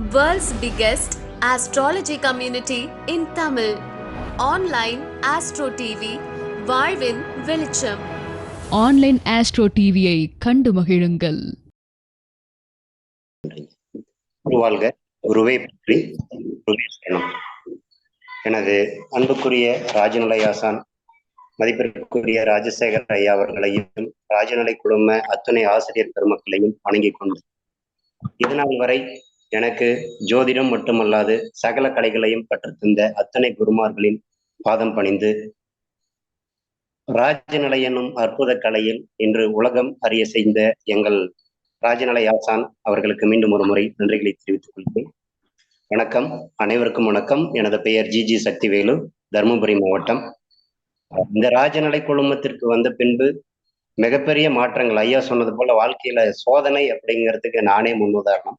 World's biggest astrology community in Tamil. Online Astro TV, வாழ்வின் வெளிச்சம். Online astro டிவியை கண்டு மகிழுங்கள். குருவாழ்க, குருவை பற்றி எனது அன்புக்குரிய ராஜநிலையாசான் மதிப்பிற்குரிய ராஜசேகர் ஐயா அவர்களையும் ராஜநிலை குழும அத்துணை ஆசிரியர் பெருமக்களையும் வணங்கிக் கொண்டு இதுநாள் வரை எனக்கு ஜோதிடம் மட்டுமல்லாது சகல கலைகளையும் கற்றுத்தந்த அத்தனை குருமார்களின் பாதம் பணிந்து ராஜநிலை என்னும் அற்புத கலையில் இன்று உலகம் அறிய செய்த எங்கள் ராஜநிலை ஆசான் அவர்களுக்கு மீண்டும் ஒரு முறை நன்றிகளை தெரிவித்துக் கொள்கிறேன். வணக்கம், அனைவருக்கும் வணக்கம். எனது பெயர் ஜி சக்திவேலு, தருமபுரி மாவட்டம். இந்த ராஜநிலை குழுமத்திற்கு வந்த பின்பு மிகப்பெரிய மாற்றங்கள், ஐயா சொன்னது போல வாழ்க்கையில சோதனை அப்படிங்கிறதுக்கு நானே முன்னுதாரணம்.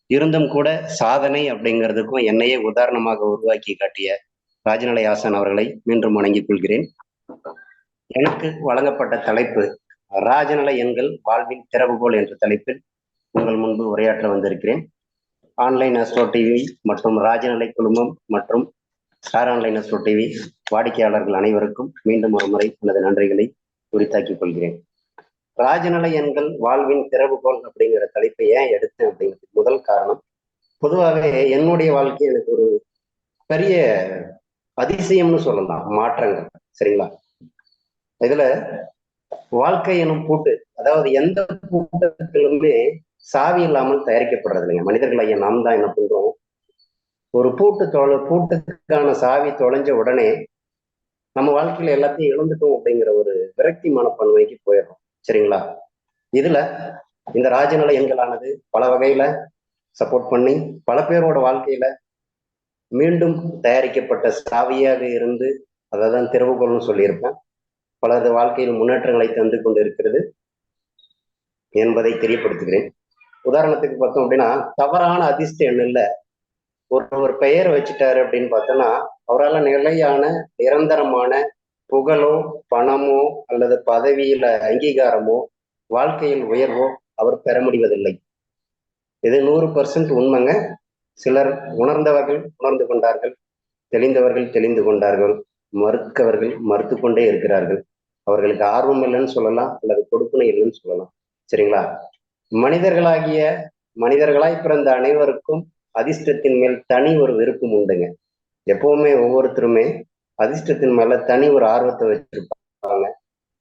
இருந்தும் கூட சாதனை அப்படிங்கிறதுக்கும் என்னையே உதாரணமாக உருவாக்கி காட்டிய ராஜநிலை ஆசான் அவர்களை மீண்டும் வணங்கிக் கொள்கிறேன். எனக்கு வழங்கப்பட்ட தலைப்பு ராஜநிலை எண்கள் வாழ்வின் திறவுகோல் என்ற தலைப்பில் உங்கள் முன்பு உரையாற்ற வந்திருக்கிறேன். ஆன்லைன் அஸ்ட்ரோ டிவி மற்றும் ராஜநிலை குழுமம் மற்றும் ஸ்டார் ஆன்லைன் அஸ்ட்ரோ டிவி வாடிக்கையாளர்கள் அனைவருக்கும் மீண்டும் ஒரு முறை எனது நன்றிகளை உரித்தாக்கிக் கொள்கிறேன். ராஜநிலை எண்கள் வாழ்வின் திறவுகோல் அப்படிங்கிற தலைப்பை ஏன் எடுத்தேன் அப்படிங்கிறது முதல் காரணம், பொதுவாகவே என்னுடைய வாழ்க்கை எனக்கு ஒரு பெரிய அதிசயம்னு சொல்லலாம், மாற்றங்கள். சரிங்களா? இதுல வாழ்க்கை எனும் பூட்டு, அதாவது எந்த பூட்டத்திலுமே சாவி இல்லாமல் தயாரிக்கப்படுறது இல்லைங்க. மனிதர்கள் ஐயா நாம் தான் என்ன பண்றோம், ஒரு பூட்டுக்கான சாவி தொலைஞ்ச உடனே நம்ம வாழ்க்கையில எல்லாத்தையும் இழந்துட்டோம் அப்படிங்கிற ஒரு விரக்தி மனப்பான்மைக்கு போயிடுறோம். சரிங்களா? இதுல இந்த ராஜநிலை எண்களானது பல வகையில சப்போர்ட் பண்ணி பல பேரோட வாழ்க்கையில மீண்டும் தயாரிக்கப்பட்ட சாவியாக இருந்து அதான் திறவுகோல்னு சொல்லியிருப்பேன். பலரது வாழ்க்கையில் முன்னேற்றங்களை தந்து கொண்டு இருக்கிறது என்பதை தெரியப்படுத்துகிறேன். உதாரணத்துக்கு பார்த்தோம் அப்படின்னா, தவறான அதிர்ஷ்ட எண்ணில் ஒரு பெயர் வச்சுட்டாரு அப்படின்னு பார்த்தோன்னா, அவரால் நிலையான நிரந்தரமான புகழோ பணமோ அல்லது பதவியில அங்கீகாரமோ வாழ்க்கையில் உயர்வோ அவர் பெற முடிவதில்லை. இது 100% உண்மைங்க. சிலர் உணர்ந்தவர்கள் உணர்ந்து கொண்டார்கள், தெளிந்தவர்கள் தெளிந்து கொண்டார்கள், மறுக்கவர்கள் மறுத்து கொண்டே இருக்கிறார்கள். அவர்களுக்கு ஆர்வம் இல்லைன்னு சொல்லலாம், அல்லது கொடுப்பனை இல்லைன்னு சொல்லலாம். சரிங்களா? மனிதர்களாய் பிறந்த அனைவருக்கும் அதிர்ஷ்டத்தின் மேல் தனி ஒரு விருப்பம் உண்டுங்க. எப்பவுமே ஒவ்வொருத்தருமே அதிர்ஷ்டத்தின் மேல தனி ஒரு ஆர்வத்தை வச்சிருப்பாங்க.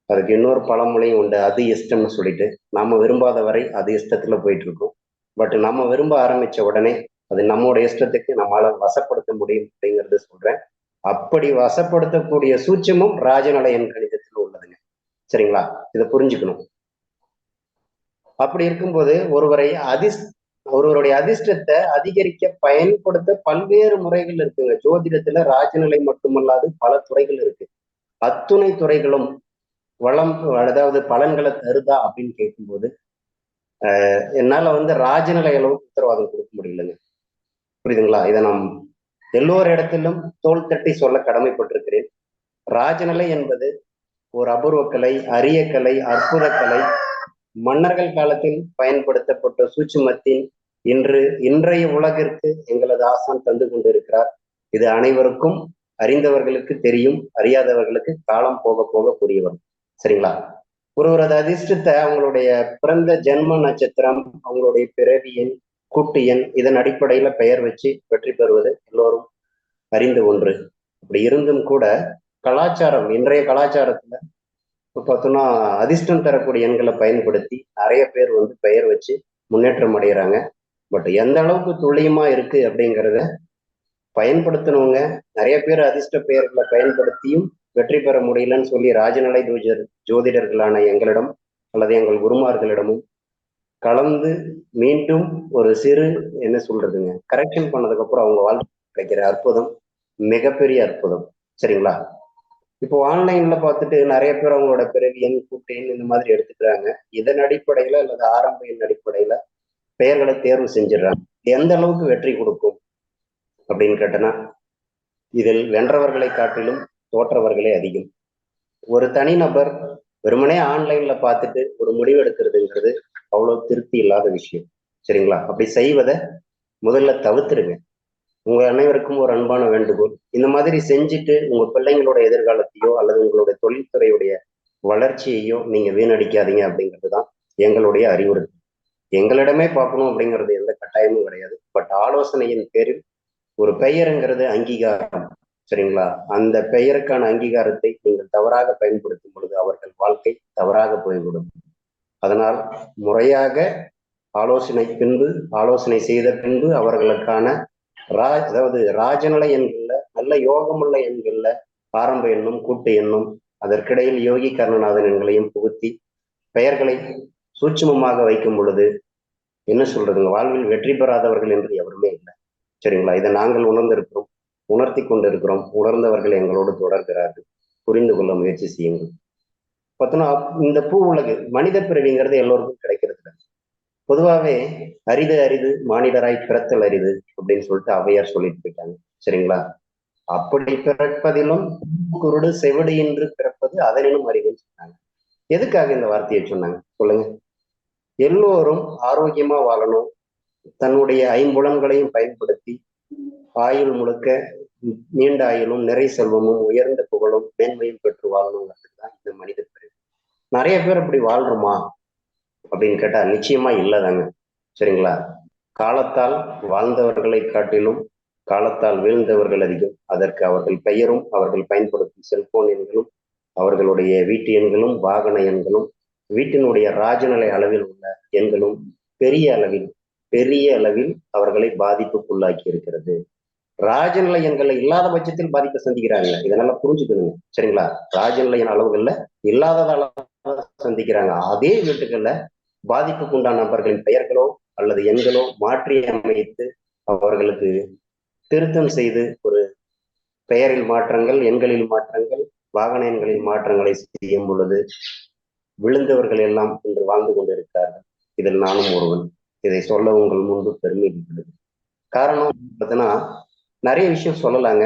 அதுக்கு இன்னொரு பழமொழியும் உண்டு, அது இஷ்டம்னு சொல்லிட்டு. நாம விரும்பாத வரை அது இஷ்டத்துல போயிட்டு இருக்கும். பட் நம்ம விரும்ப ஆரம்பிச்ச உடனே அது நம்மளோட இஷ்டத்துக்கு நம்மளால வசப்படுத்த முடியும் அப்படிங்கிறது சொல்றேன். அப்படி வசப்படுத்தக்கூடிய சூட்சமும் ராஜநிலை எண் கணிதத்தில் உள்ளதுங்க. சரிங்களா? இதை புரிஞ்சுக்கணும். அப்படி இருக்கும்போது ஒருவருடைய அதிர்ஷ்டத்தை அதிகரிக்க பயன்படுத்த பல்வேறு முறைகள் இருக்குங்க. ஜோதிடத்துல ராஜநிலை மட்டுமல்லாது பல துறைகள் இருக்கு. அத்துணை துறைகளும் அதாவது பலன்களை தருதா அப்படின்னு கேட்கும்போது என்னால ராஜநிலை அளவுக்கு உத்தரவாதம் கொடுக்க முடியலங்க. புரியுதுங்களா? இதை நாம் எல்லோரு இடத்திலும் தோல் தட்டி சொல்ல கடமைப்பட்டிருக்கிறேன். ராஜநிலை என்பது ஒரு அபூர்வ கலை, அரிய கலை, அற்புத கலை. மன்னர்கள் காலத்தில் பயன்படுத்தப்பட்ட சூட்சுமத்தின் இன்றைய உலகிற்கு எங்களது ஆசான் தந்து கொண்டிருக்கிறார். இது அனைவருக்கும் அறிந்தவர்களுக்கு தெரியும், அறியாதவர்களுக்கு காலம் போக போக புரியவரும். சரிங்களா? ஒருவரது அதிர்ஷ்டத்தை அவங்களுடைய பிறந்த ஜென்ம நட்சத்திரம், அவங்களுடைய பிறவி எண், கூட்டு எண், இதன் அடிப்படையில பெயர் வச்சு வெற்றி பெறுவது எல்லோரும் அறிந்த ஒன்று. அப்படி இருந்தும் கூட கலாச்சாரம், இன்றைய கலாச்சாரத்துல பார்த்தோம்னா அதிர்ஷ்டம் தரக்கூடிய எண்களை பயன்படுத்தி நிறைய பேர் பெயர் வச்சு முன்னேற்றம் அடைகிறாங்க. பட் எந்த அளவுக்கு துல்லியமா இருக்கு அப்படிங்கிறத பயன்படுத்தணுங்க. நிறைய பேர் அதிர்ஷ்ட பெயர்களை பயன்படுத்தியும் வெற்றி பெற முடியலன்னு சொல்லி ராஜநிலை ஜோதிடர்களான எங்களிடம் அல்லது எங்கள் குருமார்களிடமும் கலந்து மீண்டும் ஒரு சிறு என்ன சொல்றதுங்க கரெக்ஷன் பண்ணதுக்கு அப்புறம் அவங்க வாழ்க்கை கிடைக்கிற அற்புதம் மிகப்பெரிய அற்புதம். சரிங்களா? இப்போ ஆன்லைன்ல பார்த்துட்டு நிறைய பேர் அவங்களோட பிறவி எண், கூட்டு எண் இந்த மாதிரி எடுத்துக்கிறாங்க. இதன் அடிப்படையில அல்லது ஆரம்ப எண் அடிப்படையில பெயர்களை தேர்வு செஞ்சிடறாங்க. எந்த அளவுக்கு வெற்றி கொடுக்கும் அப்படின்னு கேட்டனா, இதில் வென்றவர்களை காட்டிலும் தோற்றவர்களே அதிகம். ஒரு தனிநபர் வெறுமனே ஆன்லைன்ல பார்த்துட்டு ஒரு முடிவு எடுக்கிறதுங்கிறது அவ்வளவு திருப்தி இல்லாத விஷயம். சரிங்களா? அப்படி செய்வதை முதல்ல தவிர்த்துருங்க. உங்க அனைவருக்கும் ஒரு அன்பான வேண்டுகோள். இந்த மாதிரி செஞ்சுட்டு உங்க பிள்ளைங்களோட எதிர்காலத்தையோ அல்லது உங்களுடைய தொழில்துறையுடைய வளர்ச்சியையோ நீங்க வீணடிக்காதீங்க அப்படிங்கிறது தான் எங்களுடைய அறிவுறுத்தல். எங்களிடமே பார்க்கணும் அப்படிங்கிறது எந்த கட்டாயமும் கிடையாது. பட் ஆலோசனையின் பேரில் ஒரு பெயருங்கிறது அங்கீகாரம், சரிங்களா? அந்த பெயருக்கான அங்கீகாரத்தை நீங்கள் தவறாக பயன்படுத்தும் பொழுது அவர்கள் வாழ்க்கை தவறாக போய்விடும். அதனால் முறையாக ஆலோசனை செய்த பின்பு அவர்களுக்கான அதாவது ராஜநிலை எண்கள்ல நல்ல யோகமுள்ள எண்கள்ல ஆரம்ப எண்ணும் கூட்டு எண்ணும் அதற்கிடையில் யோகி கருணநாதன் எண்களையும் புகுத்தி பெயர்களை சூட்சுமமாக வைக்கும் பொழுது என்ன சொல்றதுங்க, வாழ்வில் வெற்றி பெறாதவர்கள் என்று எவருமே இல்லை, சரிங்களா? இதை நாங்கள் உணர்ந்திருக்கிறோம், உணர்த்தி கொண்டிருக்கிறோம். உணர்ந்தவர்கள் எங்களோடு தொடர்கிறார்கள். புரிந்து கொள்ள முயற்சி செய்யுங்கள். பார்த்தோன்னா இந்த பூ உலகு மனித பிறவிங்கிறது எல்லோருக்கும் கிடைக்கிறது இல்லை. பொதுவாகவே அரிது அரிது மானிடராய் பிறத்தல் அரிது அப்படின்னு சொல்லிட்டு அவையார் சொல்லிட்டு போயிட்டாங்க, சரிங்களா? அப்படி பிறப்பதிலும் குருடு செவிடு என்று பிறப்பது அதனினும் அரிதுன்னு சொன்னாங்க. எதுக்காக இந்த வார்த்தையை சொன்னாங்க சொல்லுங்க? எல்லோரும் ஆரோக்கியமா வாழணும், தன்னுடைய ஐம்புலன்களையும் பயன்படுத்தி ஆயுள் முழுக்க நீண்ட ஆயுளும் நிறை செல்வமும் உயர்ந்த புகழும் மேன்மையும் பெற்று வாழணுங்கிறதுக்கு தான் இந்த மனித பிறவி. நிறைய பேர் அப்படி வாழ்றோமா அப்படின்னு கேட்டா நிச்சயமா இல்லைதாங்க, சரிங்களா? காலத்தால் வாழ்ந்தவர்களை காட்டிலும் காலத்தால் வீழ்ந்தவர்கள் அதிகம். அதற்கு அவர்கள் பெயரும் அவர்கள் பயன்படுத்தும் செல்போன் எண்களும் அவர்களுடைய வீட்டு எண்களும் வாகன எண்களும் வீட்டினுடைய ராஜநிலை அளவில் உள்ள எண்களும் பெரிய அளவில் அவர்களை பாதிப்புக்குள்ளாக்கி இருக்கிறது. ராஜநிலை எண்கள்ல இல்லாத பட்சத்தில் பாதிப்பை சந்திக்கிறாங்க. இதனால புரிஞ்சுக்கணுங்க, சரிங்களா? ராஜநிலை அளவுகள்ல இல்லாததால சந்திக்கிறாங்க. அதே வீட்டுகள்ல பாதிப்புக்கு உண்டான நபர்களின் பெயர்களோ அல்லது எண்களோ மாற்றி அமைத்து அவர்களுக்கு திருத்தம் செய்து ஒரு பெயரில் மாற்றங்கள், எண்களில் மாற்றங்கள், வாகன எண்களில் மாற்றங்களை செய்யும் பொழுது விழுந்தவர்கள் எல்லாம் இன்று வாழ்ந்து கொண்டிருக்கிறார்கள். இதில் நானும் ஒருவன். இதை சொல்ல உங்கள் முன்பு பெருமை இருக்கிறது. காரணம் பார்த்தீங்கன்னா நிறைய விஷயம் சொல்லலாங்க,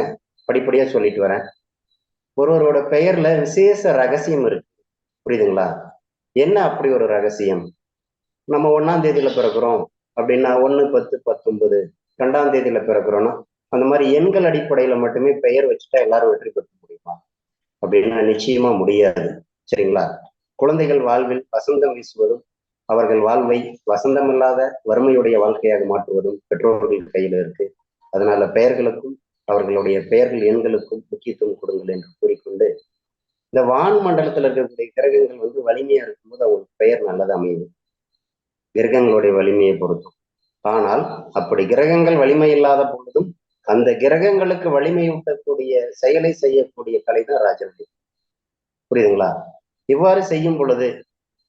படிப்படியா சொல்லிட்டு வரேன். ஒருவரோட பெயர்ல விசேஷ ரகசியம் இருக்கு, புரியுதுங்களா? என்ன அப்படி ஒரு ரகசியம்? நம்ம 1ஆம் தேதியில பிறக்கிறோம் அப்படின்னா 1/10/19, 2ஆம் தேதியில பிறக்கிறோம்னா அந்த மாதிரி எண்கள் அடிப்படையில மட்டுமே பெயர் வச்சுட்டா எல்லாரும் வெற்றி பெற்ற முடியுமா அப்படின்னா நிச்சயமா முடியாது, சரிங்களா? குழந்தைகள் வாழ்வில் வசந்தம் வீசுவதும் அவர்கள் வாழ்வை வசந்தம் இல்லாத வறுமையுடைய வாழ்க்கையாக மாற்றுவதும் பெற்றோர்கள் கையில் இருக்கு. அதனால பெயர்களுக்கும் அவர்களுடைய பெயர்கள் எண்களுக்கும் முக்கியத்துவம் கொடுங்கள் என்று கூறிக்கொண்டு, இந்த வான் மண்டலத்தில் இருக்கக்கூடிய கிரகங்கள் வலிமையா இருக்கும்போது அவங்களுக்கு பெயர் நல்லது அமையுது, கிரகங்களுடைய வலிமையை பொறுத்தும். ஆனால் அப்படி கிரகங்கள் வலிமை இல்லாத பொழுதும் அந்த கிரகங்களுக்கு வலிமையூட்டக்கூடிய செயலை செய்யக்கூடிய கலை தான் ராஜநிலை, புரியுதுங்களா? இவ்வாறு செய்யும் பொழுது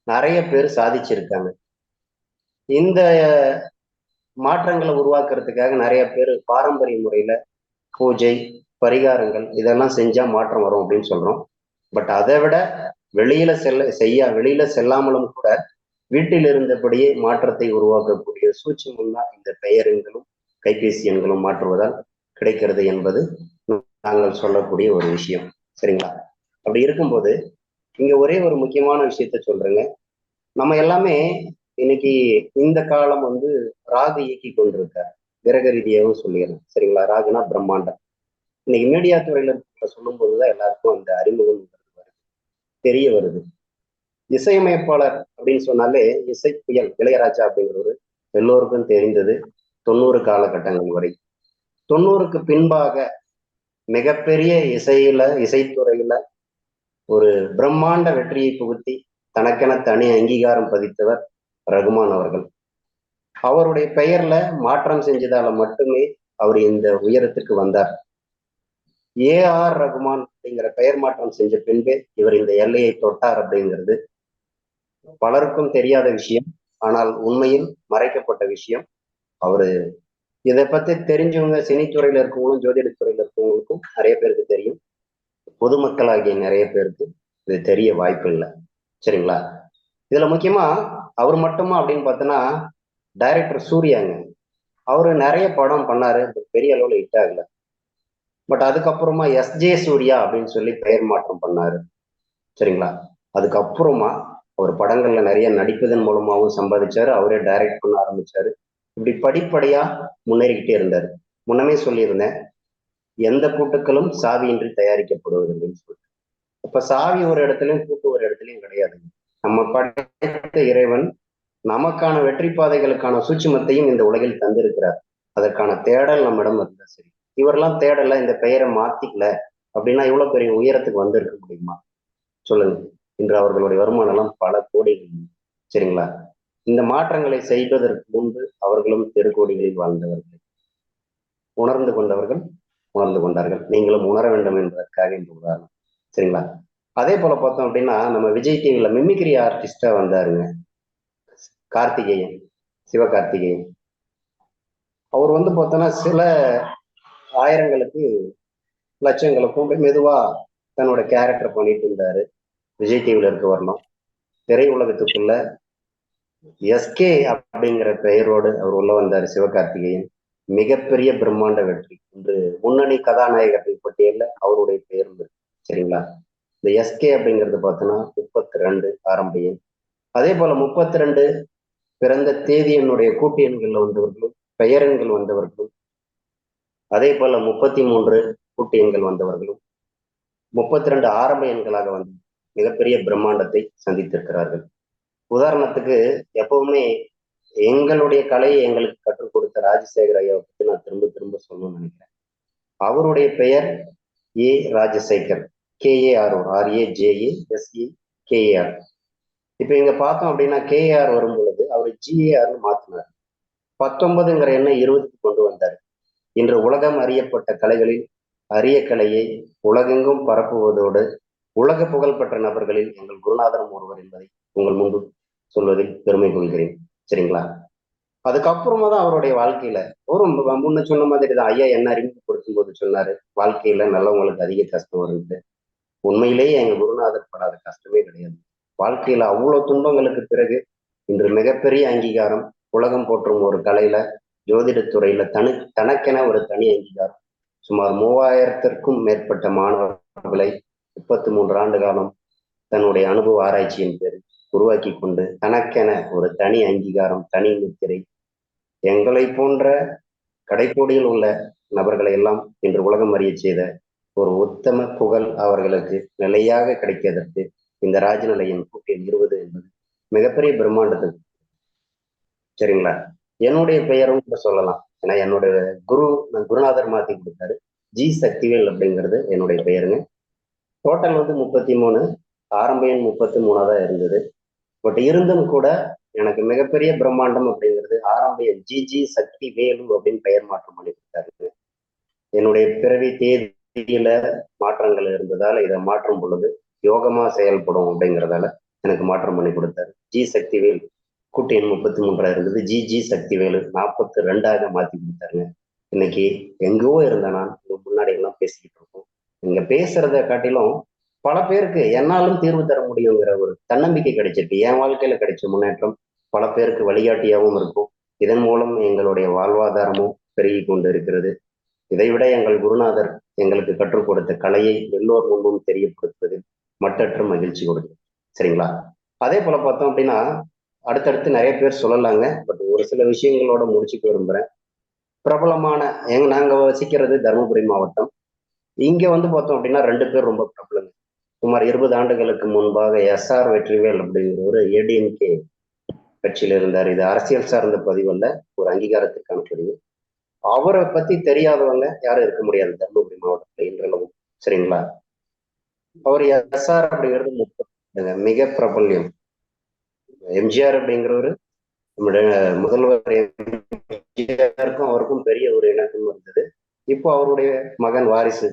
நிறைய பேர் சாதிச்சிருக்காங்க. இந்த மாற்றங்களை உருவாக்குறதுக்காக நிறைய பேர் பாரம்பரிய முறையில பூஜை பரிகாரங்கள் இதெல்லாம் செஞ்சா மாற்றம் வரும் அப்படின்னு சொல்றோம். பட் அதை விட வெளியில செல்லாமலும் கூட வீட்டில் இருந்தபடியே மாற்றத்தை உருவாக்கக்கூடிய சூட்சுமம் தான் இந்த பெயர் எண்களும் கைபேசி எண்களும் மாற்றுவதால் கிடைக்கிறது என்பது நாங்கள் சொல்லக்கூடிய ஒரு விஷயம், சரிங்களா? அப்படி இருக்கும்போது இங்க ஒரே ஒரு முக்கியமான விஷயத்த சொல்றேங்க. நம்ம எல்லாமே இன்னைக்கு இந்த காலம் ராகு இயக்கி கொண்டிருக்கார், கிரக ரீதியாகவும் சொல்லிடுறேன், சரிங்களா? ராகுனா பிரம்மாண்டம். இன்னைக்கு மீடியா துறையில சொல்லும் போதுதான் எல்லாருக்கும் அந்த அறிமுகம் தெரிய வருது. இசையமைப்பாளர் அப்படின்னு சொன்னாலே இசை புயல் இளையராஜா அப்படிங்கிறவர் எல்லோருக்கும் தெரிந்தது 90 காலகட்டங்கள் வரை. 90க்கு பின்பாக மிகப்பெரிய இசைத்துறையில ஒரு பிரம்மாண்ட வெற்றியை புகுத்தி தனக்கென தனி அங்கீகாரம் பதித்தவர் ரகுமான் அவர்கள். அவருடைய பெயர்ல மாற்றம் செஞ்சதால மட்டுமே அவர் இந்த உயரத்துக்கு வந்தார். AR ரகுமான் அப்படிங்கிற பெயர் மாற்றம் செஞ்ச பின்பே இவர் இந்த எல்லையை தொட்டார் அப்படிங்கிறது பலருக்கும் தெரியாத விஷயம், ஆனால் உண்மையில் மறைக்கப்பட்ட விஷயம். அவரு இதை பத்தி தெரிஞ்சவங்க சினித்துறையில இருக்கவங்களும் ஜோதிடத்துறையில இருக்கவங்களுக்கும் நிறைய பேருக்கு தெரியும். பொதுமக்களாகிய நிறைய பேருக்கு இது தெரிய வாய்ப்பு இல்லை, சரிங்களா? இதுல முக்கியமா அவர் மட்டுமா அப்படின்னு பார்த்தோன்னா டைரக்டர் சூர்யாங்க. அவரு நிறைய படம் பண்ணாரு, பெரிய அளவுல ஹிட் ஆகல. பட் அதுக்கப்புறமா SJ சூர்யா அப்படின்னு சொல்லி பெயர் மாற்றம் பண்ணாரு, சரிங்களா? அதுக்கப்புறமா அவர் படங்கள்ல நிறைய நடிப்பதன் மூலமாகவும் சம்பாதிச்சாரு, அவரே டைரக்ட் பண்ண ஆரம்பிச்சாரு. இப்படி படிப்படியா முன்னேறிக்கிட்டே இருந்தாரு. முன்னமே சொல்லியிருந்தேன், எந்த கூட்டுக்களும் சாவியின்றி தயாரிக்கப்படுவதில்லைன்னு சொல்லிட்டு. இப்ப சாவி ஒரு இடத்துலயும் கூட்டு ஒரு இடத்துலயும் கிடையாது. நம்ம படைத்த இறைவன் நமக்கான வெற்றி பாதைகளுக்கான சூட்சுமத்தையும் இந்த உலகில் தந்திருக்கிறார். அதற்கான தேடல் நம்மிடம் இருந்தா சரி. இவரெல்லாம் தேடல, இந்த பெயரை மாத்திக்கல அப்படின்னா இவ்வளவு பெரிய உயரத்துக்கு வந்திருக்க முடியுமா? சொல்லுங்க. இன்று அவர்களுடைய வருமானம் எல்லாம் பல கோடிகள். சரிங்களா? இந்த மாற்றங்களை செய்வதற்கு முன்பு அவர்களும் தெருக்கோடிகளில் வாழ்ந்தவர்கள். உணர்ந்து கொண்டவர்கள் உணர்ந்து கொண்டார்கள். நீங்களும் உணர வேண்டும் என்பதற்காக இந்த உதாரணம். சரிங்களா? அதே போல பார்த்தோம் அப்படின்னா, நம்ம விஜய் டிவில மிமிக்ரி ஆர்டிஸ்டா வந்தாருங்க கார்த்திகேயன், சிவகார்த்திகேயன். அவர் வந்து பார்த்தோன்னா சில ஆயிரங்களுக்கு லட்சங்களுக்கும் மெதுவா தன்னோட கேரக்டர் பண்ணிட்டு இருந்தாரு. விஜய் டிவில இருக்க வரணும். திரை உலகத்துக்குள்ள எஸ்கே அப்படிங்கிற பெயரோடு அவர் உள்ள வந்தார் சிவகார்த்திகேயன். மிகப்பெரிய பிரம்மாண்ட வெற்றி. இன்று முன்னணி கதாநாயகர்கள் பட்டியல்ல அவருடைய பெயரும் இருக்கு. சரிங்களா? இந்த எஸ்கே அப்படிங்கிறது பார்த்தோன்னா 32 ஆரம்பியன். அதே போல 32 பிறந்த தேதி என்னுடைய கூட்டு எண்கள் வந்தவர்களும் பெயரெண்கள் வந்தவர்களும், அதே போல 33 கூட்டு எண்கள் வந்தவர்களும் 32 ஆரம்ப எண்களாக வந்து மிகப்பெரிய பிரம்மாண்டத்தை சந்தித்திருக்கிறார்கள். உதாரணத்துக்கு எப்பவுமே எங்களுடைய கலையை எங்களுக்கு கற்றுக் கொடுத்த ராஜசேகர் ஐயாவை பற்றி நான் திரும்ப திரும்ப சொல்லணும்னு நினைக்கிறேன். அவருடைய பெயர் ஏ ராஜசேகர், KAR, RAJASEKAR. இப்ப இங்க பார்த்தோம் அப்படின்னா KAR வரும் பொழுது அவர் GARனு மாத்தினார். 19ங்கிற எண்ணை 20க்கு கொண்டு வந்தார். இன்று உலகம் அறியப்பட்ட கலைகளில் அரிய கலையை உலகெங்கும் பரப்புவதோடு உலக புகழ்பெற்ற நபர்களில் எங்கள் குருநாதரும் ஒருவர் என்பதை உங்கள் முன்பு சொல்வதில் பெருமை கொள்கிறேன். சரிங்களா? அதுக்கப்புறமா தான் அவருடைய வாழ்க்கையில ஒரு முன்ன சொன்ன மாதிரி தான் ஐயா என்ன அறிமுகப்படுத்தும் போது சொன்னாரு, வாழ்க்கையில நல்லவங்களுக்கு அதிக கஷ்டம் வருது. உண்மையிலேயே எங்க குருநாதர் படாத கஷ்டமே கிடையாது. வாழ்க்கையில அவ்வளவு துன்பங்களுக்கு பிறகு இன்று மிகப்பெரிய அங்கீகாரம், உலகம் போற்றும் ஒரு கலையில ஜோதிடத்துறையில தனக்கென ஒரு தனி அங்கீகாரம். சுமார் 3000த்திற்கும் மேற்பட்ட மாணவர்களை 33 ஆண்டு காலம் தன்னுடைய அனுபவ ஆராய்ச்சியின் பேரில் உருவாக்கி கொண்டு தனக்கென ஒரு தனி அங்கீகாரம், தனி முத்திரை. எங்களை போன்ற கடைக்கோடியில் உள்ள நபர்களை எல்லாம் இன்று உலகம் அறிய செய்த ஒரு உத்தம புகழ் அவர்களுக்கு நிலையாக கிடைப்பதற்கு இந்த ராஜநிலையின் கூட்டில் 20 என்பது மிகப்பெரிய பிரம்மாண்டத்துக்கு. சரிங்களா? என்னுடைய பெயரும் கூட சொல்லலாம். ஏன்னா என்னுடைய குருநாதர் மாத்தி கொடுத்தாரு. ஜி சக்திவேல் அப்படிங்கிறது என்னுடைய பெயருங்க. டோட்டல் வந்து 33, ஆரம்ப எண் 33 தான் இருந்தது. பட் இருந்தும் கூட எனக்கு மிகப்பெரிய பிரம்மாண்டம் அப்படிங்கிறது ஆரம்ப எண் ஜிஜி சக்தி வேலு அப்படின்னு பெயர் மாற்றம் பண்ணி கொடுத்தாரு. என்னுடைய பிறவி தேதியில மாற்றங்கள் இருந்ததால இதை மாற்றும் பொழுது யோகமா செயல்படும் அப்படிங்கிறதால எனக்கு மாற்றம் பண்ணி கொடுத்தாரு. ஜி சக்திவேல் கூட்டு எண் 33 இருந்தது. ஜிஜி சக்திவேலு 42ஆக மாத்தி கொடுத்தாருங்க. இன்னைக்கு எங்கோ இருந்த நான் முன்னாடி எல்லாம் பேசிக்கிட்டு இருக்கோம். இங்க பேசுறத காட்டிலும் பல பேருக்கு என்னாலும் தீர்வு தர முடியுங்கிற ஒரு தன்னம்பிக்கை கிடைச்சிருக்கு. என் வாழ்க்கையில கிடைச்ச முன்னேற்றம் பல பேருக்கு வழிகாட்டியாகவும் இருக்கும். இதன் மூலம் எங்களுடைய வாழ்வாதாரமும் பெருகி கொண்டு இருக்கிறது. இதைவிட எங்கள் குருநாதர் எங்களுக்கு கற்றுக் கொடுத்த கலையை எல்லோர் முன்பும் தெரியப்படுத்துவதில் மற்றற்ற மகிழ்ச்சி கொடுக்கும். சரிங்களா? அதே போல பார்த்தோம் அப்படின்னா அடுத்தடுத்து நிறைய பேர் சொல்லலாங்க. பட் ஒரு சில விஷயங்களோட முடிச்சுக்க விரும்புறேன். பிரபலமான நாங்க வசிக்கிறது தருமபுரி மாவட்டம். இங்க வந்து பார்த்தோம் அப்படின்னா 2 பேர் ரொம்ப பிரபலங்க. சுமார் 20 ஆண்டுகளுக்கு முன்பாக SR வெற்றிவேல் அப்படிங்கிற ADMK கட்சியில இருந்தார். இது அரசியல் சார்ந்த பதிவு அல்ல, ஒரு அங்கீகாரத்திற்கான பதிவு. அவரை பத்தி தெரியாதவங்க யாரும் இருக்க முடியாது தருமபுரி மாவட்டத்துல இன்றளவும். சரிங்களா? அவர் SR அப்படிங்கிறது மிக பிரபல்யம். MGR அப்படிங்கிறவரு நம்முடைய முதல்வர் எம்ஜிஆருக்கும் அவருக்கும் பெரிய ஒரு இணக்கம் இருந்தது. இப்போ அவருடைய மகன் வாரிசு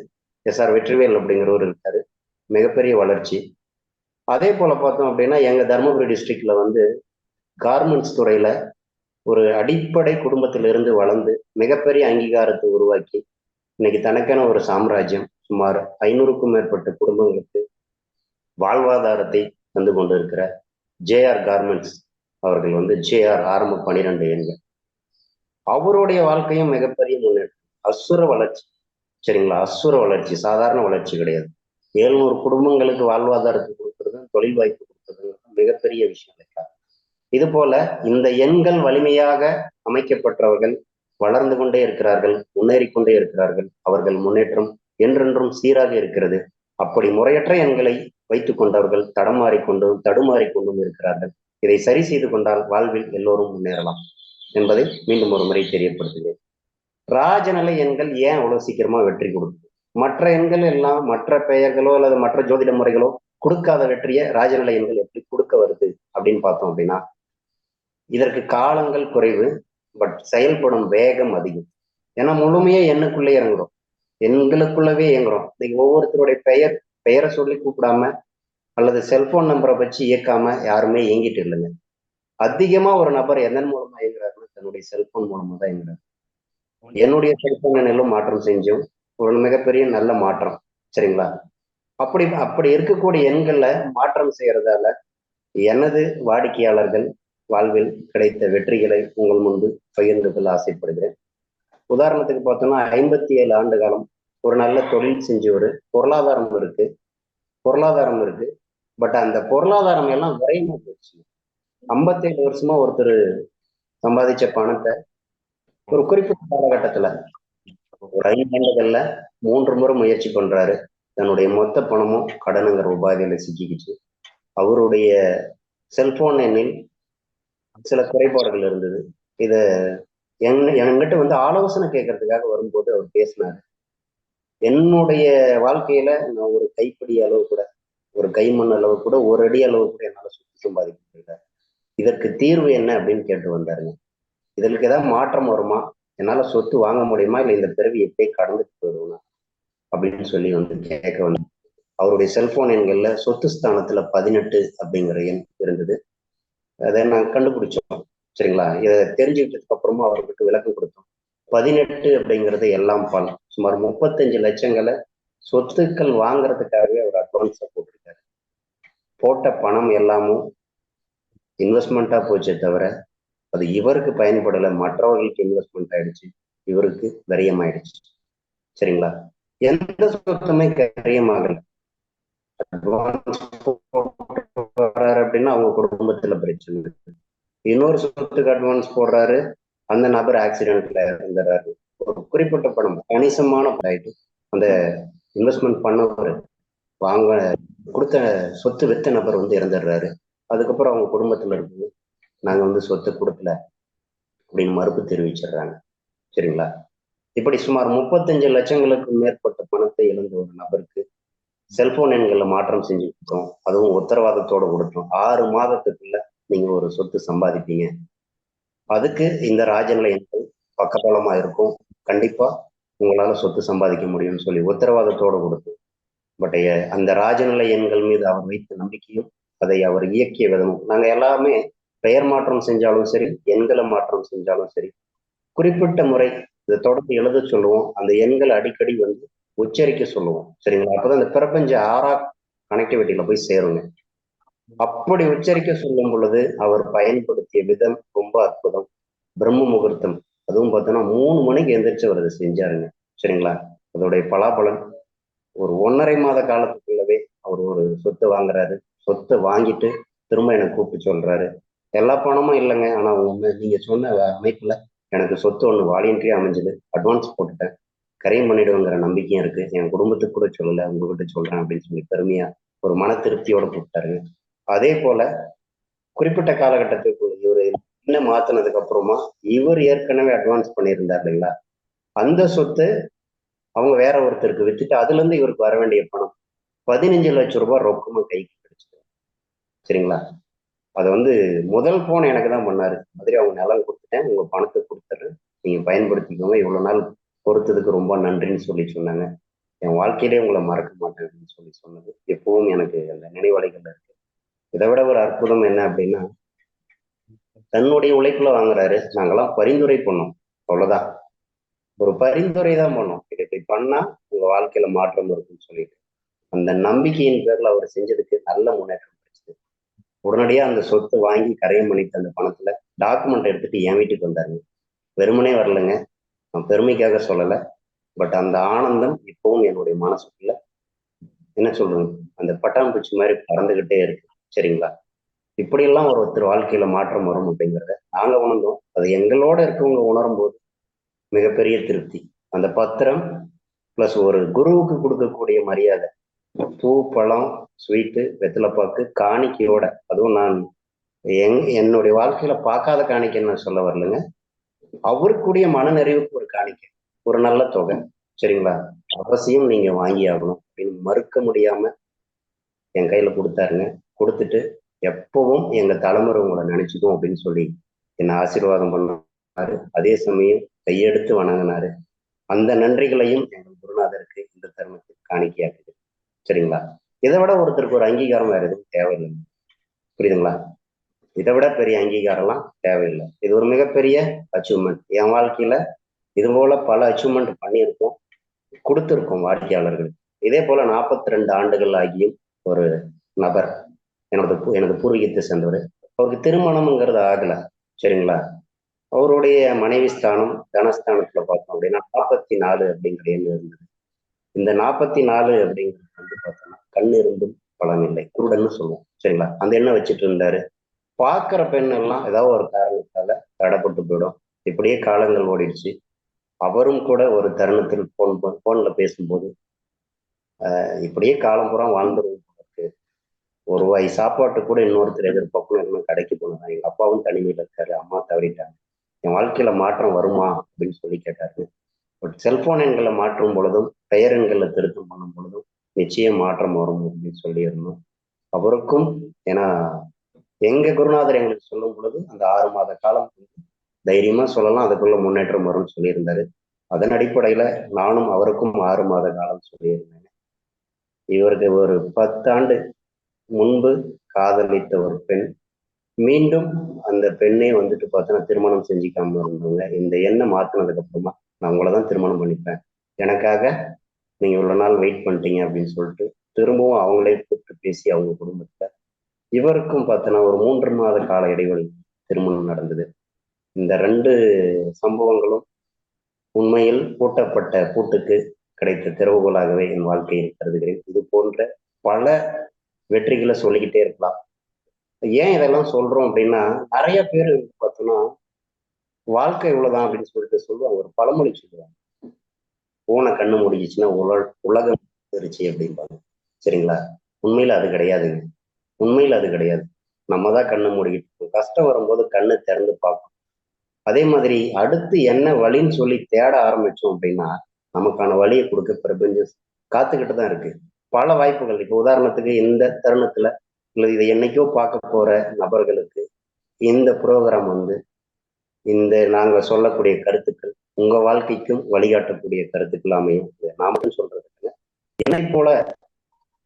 SR வெற்றிவேல் அப்படிங்கிறவர் இருக்காரு. மிகப்பெரிய வளர்ச்சி. அதே போல பார்த்தோம் அப்படின்னா எங்க தருமபுரி டிஸ்ட்ரிக்ட்ல வந்து கார்மெண்ட்ஸ் துறையில ஒரு அடிப்படை குடும்பத்திலிருந்து வளர்ந்து மிகப்பெரிய அங்கீகாரத்தை உருவாக்கி இன்னைக்கு தனக்கான ஒரு சாம்ராஜ்யம், சுமார் 500க்கும் மேற்பட்ட குடும்பங்களுக்கு வாழ்வாதாரத்தை தந்து கொண்டு இருக்கிற JR கார்மெண்ட்ஸ் அவர்கள் வந்து JR ஆரம்ப 12 எண்கள். அவருடைய வாழ்க்கையும் மிகப்பெரிய முன்னேற்றம், அசுர வளர்ச்சி. சரிங்களா? அசுர வளர்ச்சி, சாதாரண வளர்ச்சி கிடையாது. 700 குடும்பங்களுக்கு வாழ்வாதாரத்தை கொடுக்கறது, தொழில் வாய்ப்பு கொடுக்கறது மிகப்பெரிய விஷயம் இல்லைங்களா? இது போல இந்த எண்கள் வலிமையாக அமைக்கப்பட்டவர்கள் வளர்ந்து கொண்டே இருக்கிறார்கள், முன்னேறி கொண்டே இருக்கிறார்கள். அவர்கள் முன்னேற்றம் என்றென்றும் சீராக இருக்கிறது. அப்படி முறையற்ற எண்களை வைத்துக் கொண்டவர்கள் தடுமாறிக்கொண்டும் இருக்கிறார்கள். இதை சரி செய்து கொண்டால் வாழ்வில் எல்லோரும் முன்னேறலாம் என்பதை மீண்டும் ஒரு முறை தெரியப்படுத்துகிறேன். ராஜநிலை எண்கள் ஏன் அவ்வளவு சீக்கிரமா வெற்றி கொடுக்குது? மற்ற எண்கள் எல்லாம் மற்ற பெயர்களோ அல்லது மற்ற ஜோதிட முறைகளோ கொடுக்காத வெற்றியை ராஜநிலை எண்கள் எப்படி கொடுக்க வருது அப்படின்னு பார்த்தோம் அப்படின்னா, இதற்கு காலங்கள் குறைவு, பட் செயல்படும் வேகம் அதிகம். ஏன்னா முழுமையா எண்ணுக்குள்ளே இறங்குறோம், எண்களுக்குள்ளவே இயங்குறோம். இன்னைக்கு ஒவ்வொருத்தருடைய பெயரை சொல்லி கூப்பிடாம அல்லது செல்போன் நம்பரை வச்சு இயக்காம யாருமே இயங்கிட்டு இல்லைங்க. அதிகமா ஒரு நபர் எதன் மூலமா இயங்குறாருன்னா தன்னுடைய செல்போன் மூலமா தான் இயங்குறாரு. என்னுடைய செல்போன் எண்ணிலும் மாற்றம் செஞ்சோம், ஒரு மிகப்பெரிய நல்ல மாற்றம். சரிங்களா? அப்படி அப்படி இருக்கக்கூடிய எண்கள்ல மாற்றம் செய்யறதால எனது வாடிக்கையாளர்கள் வாழ்வில் கிடைத்த வெற்றிகளை உங்கள் முன்பு பகிர்ந்து கொள்ள ஆசைப்படுகிறேன். உதாரணத்துக்கு பார்த்தோம்னா 57 ஆண்டு காலம் ஒரு நல்ல தொழில் செஞ்சு ஒரு பொருளாதாரம் இருக்கு. பட் அந்த பொருளாதாரம் எல்லாம் விரைமா போச்சு. 57 வருஷமா ஒருத்தர் சம்பாதிச்ச பணத்தை ஒரு குறிப்பிட்ட காலகட்டத்துல ஒரு 5 ஆண்டுகள்ல 3 முறை முயற்சி பண்றாரு. தன்னுடைய மொத்த பணமும் கடனுங்கிற உபாதையில சிக்கிக்கிச்சு. அவருடைய செல்போன் எண்ணில் சில குறைபாடுகள் இருந்தது. இத என்கிட்ட வந்து ஆலோசனை கேட்கறதுக்காக வரும்போது அவர் பேசினாரு. என்னுடைய வாழ்க்கையில நான் ஒரு கைப்பிடி அளவு கூட, ஒரு கைமண் அளவு கூட, ஒரு அடி அளவு கூட என்னால சுத்தி சம்பாதிக்க முடியல. இதற்கு தீர்வு என்ன அப்படின்னு கேட்டு வந்தாருங்க. இதற்கு ஏதாவது மாற்றம் வருமா? என்னால சொத்து வாங்க முடியுமா? இல்லை இந்த பிறவி எப்படியே கடந்துட்டு போயிடுவேனா அப்படின்னு சொல்லி வந்து கேட்க வந்தேன். அவருடைய செல்போன் எண்கள்ல சொத்து ஸ்தானத்துல 18 அப்படிங்கிற எண் இருந்தது. அதை நாங்கள் கண்டுபிடிச்சோம். சரிங்களா? இதை தெரிஞ்சுக்கிட்டதுக்கு அப்புறமா அவர்கிட்ட விளக்கம் கொடுத்தோம். 18 அப்படிங்கிறது எல்லாம் பணம். சுமார் 35 லட்சங்களை சொத்துக்கள் வாங்குறதுக்காகவே அவர் அட்வான்ஸா போட்டிருக்காரு. போட்ட பணம் எல்லாமும் இன்வெஸ்ட்மெண்ட்டா போச்சே தவிர அது இவருக்கு பயன்படலை, மற்றவர்களுக்கு இன்வெஸ்ட்மெண்ட் ஆயிடுச்சு, இவருக்கு விரயமாயிடுச்சு. சரிங்களா? எந்த சொத்துமே கரியமாகல. அட்வான்ஸ் போடுறாரு அப்படின்னா அவங்க குடும்பத்துல பிரச்சனை இருக்கு. இன்னொரு சொத்துக்கு அட்வான்ஸ் போடுறாரு, அந்த நபர் ஆக்சிடென்ட்ல இறந்துறாரு. ஒரு குறிப்பிட்ட பணம் கணிசமான ஆயிட்டு அந்த இன்வெஸ்ட்மெண்ட் பண்ணவர் வாங்க கொடுத்த சொத்து வித்த நபர் வந்து இறந்துடுறாரு. அதுக்கப்புறம் அவங்க குடும்பத்துல இருக்கு நாங்க வந்து சொத்து கொடுக்கல அப்படின்னு மறுப்பு தெரிவிச்சிடுறாங்க. சரிங்களா? இப்படி சுமார் 35 லட்சங்களுக்கு மேற்பட்ட பணத்தை இழந்த ஒரு நபருக்கு செல்போன் எண்களை மாற்றம் செஞ்சு கொடுத்தோம். அதுவும் உத்தரவாதத்தோட கொடுத்தோம். 6 மாதத்துக்குள்ள நீங்க ஒரு சொத்து சம்பாதிப்பீங்க. அதுக்கு இந்த ராஜநிலை எண்கள் பக்கபலமா இருக்கும். கண்டிப்பா உங்களால சொத்து சம்பாதிக்க முடியும்னு சொல்லி உத்தரவாதத்தோடு கொடுத்தோம். பட் அந்த ராஜநிலை எண்கள் மீது அவர் வைத்த நம்பிக்கையும் அதை அவர் இயக்கிய விதமும், நாங்க எல்லாமே பெயர் மாற்றம் செஞ்சாலும் சரி, எண்களை மாற்றம் செஞ்சாலும் சரி, குறிப்பிட்ட முறை இதை தொடர்ந்து எழுத சொல்லுவோம். அந்த எண்களை அடிக்கடி வந்து உச்சரிக்க சொல்லுவோம். சரிங்களா? அப்பதான் இந்த பிரபஞ்ச ஆறா கனெக்டிவிட்டியில போய் சேருங்க. அப்படி உச்சரிக்க சொல்லும் பொழுது அவர் பயன்படுத்திய விதம் ரொம்ப அற்புதம். பிரம்ம முகூர்த்தம், அதுவும் பார்த்தோன்னா 3 மணிக்கு எந்திரிச்சு அவர் அதை செஞ்சாருங்க. சரிங்களா? அதோடைய பலாபலன் ஒரு 1.5 மாத காலத்துக்குள்ளவே அவர் ஒரு சொத்து வாங்குறாரு. சொத்தை வாங்கிட்டு திரும்ப எனக்கு கூப்பிட்டு சொல்றாரு, எல்லா பணமும் இல்லைங்க, ஆனா நீங்க சொன்ன அமைப்புல எனக்கு சொத்து ஒன்று வாலியன்ட்ரியா அமைஞ்சது, அட்வான்ஸ் போட்டுட்டேன், கரையும் பண்ணிடுவேங்கிற நம்பிக்கையும் இருக்கு, என் குடும்பத்துக்கு கூட சொல்லல, உங்ககிட்ட சொல்றேன் அப்படின்னு சொல்லி பெருமையா ஒரு மன திருப்தியோட கூப்பிட்டாருங்க. அதே போல குறிப்பிட்ட காலகட்டத்துக்கு இவர் என்ன மாத்தினதுக்கு அப்புறமா இவர் ஏற்கனவே அட்வான்ஸ் பண்ணியிருந்தார் இல்லைங்களா, அந்த சொத்து அவங்க வேற ஒருத்தருக்கு வித்துட்டு அதுல இருந்து இவருக்கு வர வேண்டிய பணம் 15 லட்சம் ரூபாய் ரொக்கமா கைக்கு கிடைச்சது. சரிங்களா? அதை வந்து முதல் போன் எனக்கு தான் பண்ணாரு. மாதிரி அவங்க நிலம் கொடுத்துட்டேன், உங்க பணத்தை கொடுத்துட்றேன், நீங்க பயன்படுத்திக்கோங்க, இவ்வளவு நாள் பொறுத்ததுக்கு ரொம்ப நன்றின்னு சொல்லி சொன்னாங்க. என் வாழ்க்கையிலே உங்களை மறக்க மாட்டேன் அப்படின்னு சொல்லி சொன்னது எப்பவும் எனக்கு அந்த நினைவலைகள்ல இருக்கு. இதை விட ஒரு அற்புதம் என்ன அப்படின்னா, தன்னுடைய உழைப்புல வாங்குறாரு, நாங்கெல்லாம் பரிந்துரை பண்ணோம், அவ்வளவுதான், ஒரு பரிந்துரை தான் பண்ணோம், இதை இப்படி பண்ணா உங்க வாழ்க்கையில மாற்றம் இருக்குன்னு சொல்லிட்டு அந்த நம்பிக்கையின் பேர்ல அவர் செஞ்சதுக்கு நல்ல முன்னேற்றம் கிடைச்சது. உடனடியா அந்த சொத்தை வாங்கி கரையம் பண்ணிட்டு அந்த பணத்துல டாக்குமெண்ட் எடுத்துட்டு என் வீட்டுக்கு வந்தாருங்க. வெறுமனே வரலைங்க, நான் பெருமைக்காக சொல்லலை, பட் அந்த ஆனந்தம் இப்பவும் என்னுடைய மனசுக்குள்ள என்ன சொல்றது, அந்த பட்டாம்பூச்சி மாதிரி பறந்துகிட்டே இருக்கு. சரிங்களா? இப்படியெல்லாம் ஒருத்தர் வாழ்க்கையில மாற்றம் வரும் அப்படிங்கிறத நாங்க உணர்ந்தோம். அது எங்களோட இருக்கவங்க உணரும் போது மிகப்பெரிய திருப்தி. அந்த பத்திரம் பிளஸ் ஒரு குருவுக்கு கொடுக்கக்கூடிய மரியாதை, பூ, பழம், ஸ்வீட்டு, வெத்தலைப்பாக்கு, காணிக்கையோட, அதுவும் நான் என்னுடைய வாழ்க்கையில பார்க்காத காணிக்கைன்னு நான் சொல்ல வரலைங்க. அவருக்குரிய மனநிறைவுக்கு ஒரு காணிக்கை, ஒரு நல்ல தொகை, சரிங்களா, அவசியம் நீங்க வாங்கி ஆகணும் அப்படின்னு மறுக்க முடியாம என் கையில கொடுத்தாருங்க. கொடுத்துட்டு எப்பவும் எங்க தலைமுறை உங்களை நினைச்சுக்கும் அப்படின்னு சொல்லி என்னை ஆசீர்வாதம் பண்ணாரு. அதே சமயம் கையெடுத்து வணங்கினாரு. அந்த நன்றிகளையும் எங்கள் குருநாதருக்கு இந்த தருணத்தில் காணிக்கையாக்குது. சரிங்களா? இதை விட ஒருத்தருக்கு ஒரு அங்கீகாரம் வேற எதுவும் தேவையில்லை. புரியுதுங்களா? இதை விட பெரிய அங்கீகாரம்லாம் தேவையில்லை. இது ஒரு மிகப்பெரிய அச்சீவ்மெண்ட். என் வாழ்க்கையில இது போல பல அச்சீவ்மெண்ட் பண்ணியிருக்கோம், கொடுத்துருக்கோம் வாடிக்கையாளர்களுக்கு. இதே போல 42 ஆண்டுகள் ஆகியும் ஒரு நபர், எனது பூர்வீகத்தை சேர்ந்தவர், அவருக்கு திருமணம்ங்கிறது ஆகல. சரிங்களா? அவருடைய மனைவி ஸ்தானம் தனஸ்தானத்துல பார்த்தோம் அப்படின்னா 44 அப்படிங்கிற எண் இருந்தது. இந்த 44 அப்படிங்கிறது வந்து பார்த்தோம்னா கண் இருந்தும் பலன் இல்லை, குருடன்னு சொல்லுவோம். சரிங்களா? அந்த எண்ணெய் வச்சுட்டு இருந்தாரு. பார்க்கிற பெண் எல்லாம் ஏதாவது ஒரு காரணத்தால தடைப்பட்டு போயிடும். இப்படியே காலங்கள் ஓடிடுச்சு. அவரும் கூட ஒரு தருணத்தில் போன்ல பேசும்போது, இப்படியே காலம் பூரா வாழ்ந்துருவோம், ஒரு வாய் சாப்பாட்டு கூட இன்னொருத்தர் எதிர்பார்க்கணும், இன்னும் கடைக்கு போனதான். எங்க அப்பாவும் தனிமையில இருக்காரு, அம்மா தவறிட்டாங்க, என் வாழ்க்கையில மாற்றம் வருமா அப்படின்னு சொல்லி கேட்டாரு. பட் செல்போன் எண்களை மாற்றும் பொழுதும் பெயர் எண்களை திருத்தம் பண்ணும் பொழுதும் நிச்சயம் மாற்றம் வரும் அப்படின்னு சொல்லியிருந்தோம். அவருக்கும், ஏன்னா எங்க குருநாதர் எங்களுக்கு சொல்லும் பொழுது அந்த 6 மாத காலம் தைரியமா சொல்லலாம், அதுக்குள்ள முன்னேற்றம் வரும்னு சொல்லியிருந்தாரு. அதன் அடிப்படையில நானும் அவருக்கும் 6 மாத காலம் சொல்லியிருந்தேன். இவருக்கு ஒரு 10 ஆண்டு முன்பு காதலித்த ஒரு பெண், மீண்டும் அந்த பெண்ணே வந்துட்டு பார்த்தோன்னா திருமணம் செஞ்சுக்காம இருந்தவங்க. இந்த எண்ணம் மாத்தினதுக்கு அப்புறமா நான் உங்களதான் திருமணம் பண்ணிப்பேன், எனக்காக நீங்க இவ்வளவு நாள் வெயிட் பண்ணிட்டீங்க அப்படின்னு சொல்லிட்டு திரும்பவும் அவங்களே கூப்பிட்டு பேசி அவங்க குடும்பத்துல இவருக்கும் பார்த்தோன்னா ஒரு 3 மாத கால இடைவெளி திருமணம் நடந்தது. இந்த 2 சம்பவங்களும் உண்மையில் பூட்டப்பட்ட பூட்டுக்கு கிடைத்த திறவுகோலாகவே என் வாழ்க்கையில் கருதுகிறேன். இது போன்ற பல வெற்றிகளை சொல்லிக்கிட்டே இருக்கலாம். ஏன் இதெல்லாம் சொல்றோம் அப்படின்னா, நிறைய பேர் பார்த்தோம்னா வாழ்க்கை இவ்வளவுதான் அப்படின்னு சொல்லிட்டு சொல்லுவாங்க. ஒரு பழமொழி சொல்லுவாங்க, பூனை கண்ணு முடிஞ்சிச்சுன்னா உலகம் இருந்துச்சு அப்படிம்பாங்க. சரிங்களா? உண்மையில அது கிடையாதுங்க. உண்மையில அது கிடையாது. நம்ம தான் கண்ணு மூடிக்கிட்டு இருக்கோம். கஷ்டம் வரும்போது கண்ணு திறந்து பார்க்கணும். அதே மாதிரி அடுத்து என்ன வழின்னு சொல்லி தேட ஆரம்பிச்சோம் அப்படின்னா நமக்கான வழியை கொடுக்க பிரபஞ்சம் காத்துக்கிட்டு தான் இருக்கு. பல வாய்ப்புகள். இப்போ உதாரணத்துக்கு இந்த தருணத்துல இல்லை இதை என்னைக்கோ பார்க்க போற நபர்களுக்கு இந்த ப்ரோக்ராம் வந்து இந்த நாங்க சொல்லக்கூடிய கருத்துக்கள் உங்க வாழ்க்கைக்கும் வழிகாட்டக்கூடிய கருத்துக்கள் அமையும். நான் மட்டும் சொல்றது என்னை போல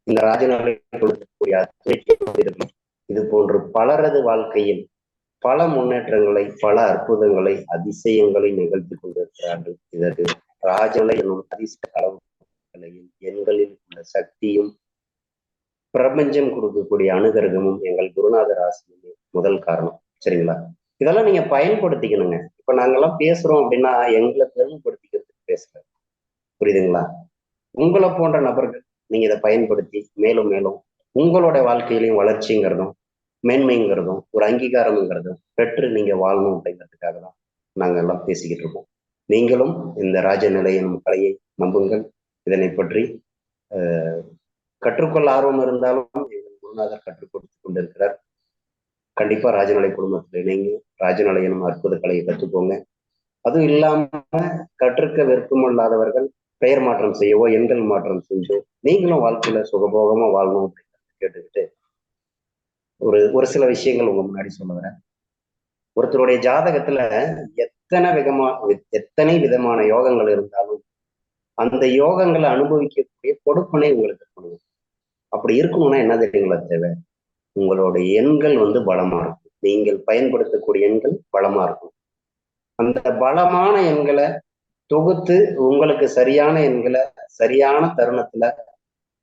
இந்த ராஜநாளை கொடுக்கக்கூடிய இது போன்று பலரது வாழ்க்கையில் பல முன்னேற்றங்களை, பல அற்புதங்களை, அதிசயங்களை நிகழ்த்தி கொண்டிருக்கிறார்கள். இதற்கு ராஜலை என்னும் அதிர்ஷ்ட அளவுகளையும் எண்களில் உள்ள சக்தியும் பிரபஞ்சம் கொடுக்கக்கூடிய அனுகிரகமும் எங்கள் குருநாதர் ஆசிரியமே முதல் காரணம். சரிங்களா? இதெல்லாம் நீங்க பயன்படுத்திக்கணுங்க. இப்ப நாங்கெல்லாம் பேசுறோம் அப்படின்னா எங்களை பெருமைப்படுத்திக்கிறதுக்கு பேசுறேன். புரியுதுங்களா? உங்களை போன்ற நபர்கள் நீங்க இதை பயன்படுத்தி மேலும் மேலும் உங்களோட வாழ்க்கையிலையும் வளர்ச்சிங்கிறதும் மேன்மைங்கிறதும் ஒரு அங்கீகாரம்ங்கிறதும் பெற்று நீங்க வாழணும் அப்படிங்கிறதுக்காக தான் நாங்க எல்லாம் பேசிக்கிட்டு இருக்கோம். நீங்களும் இந்த ராஜநிலை எனும் கலையை நம்புங்கள். இதனை பற்றி கற்றுக்கொள்ள ஆர்வம் இருந்தாலும் எங்கள் குருநாதர் கற்றுக் கொடுத்து கொண்டிருக்கிறார். கண்டிப்பா ராஜநிலை குடும்பத்தில் இணைங்க, ராஜநிலை எனும் அற்புத கலையை கற்றுக்கோங்க. அதுவும் இல்லாம கற்றுக்க விருப்பம் இல்லாதவர்கள் பெயர் மாற்றம் செய்யவோ எண்கள் மாற்றம் செஞ்சோ நீங்களும் வாழ்க்கையில சுகபோகமா வாழணும் அப்படின்னு கேட்டுக்கிட்டு ஒரு சில விஷயங்கள் உங்க முன்னாடி சொல்ல வரேன். ஒருத்தருடைய ஜாதகத்துல எத்தனை விதமான யோகங்கள் இருந்தாலும் அந்த யோகங்களை அனுபவிக்கக்கூடிய கொடுப்பனை உங்களுக்கு இருக்கணும். அப்படி இருக்கணும்னா என்ன தெரியுங்களா தேவை? உங்களுடைய எண்கள் வந்து பலமா இருக்கும். நீங்கள் பயன்படுத்தக்கூடிய எண்கள் பலமா இருக்கும். அந்த பலமான எண்களை தொகுத்து உங்களுக்கு சரியான எண்களை சரியான தருணத்துல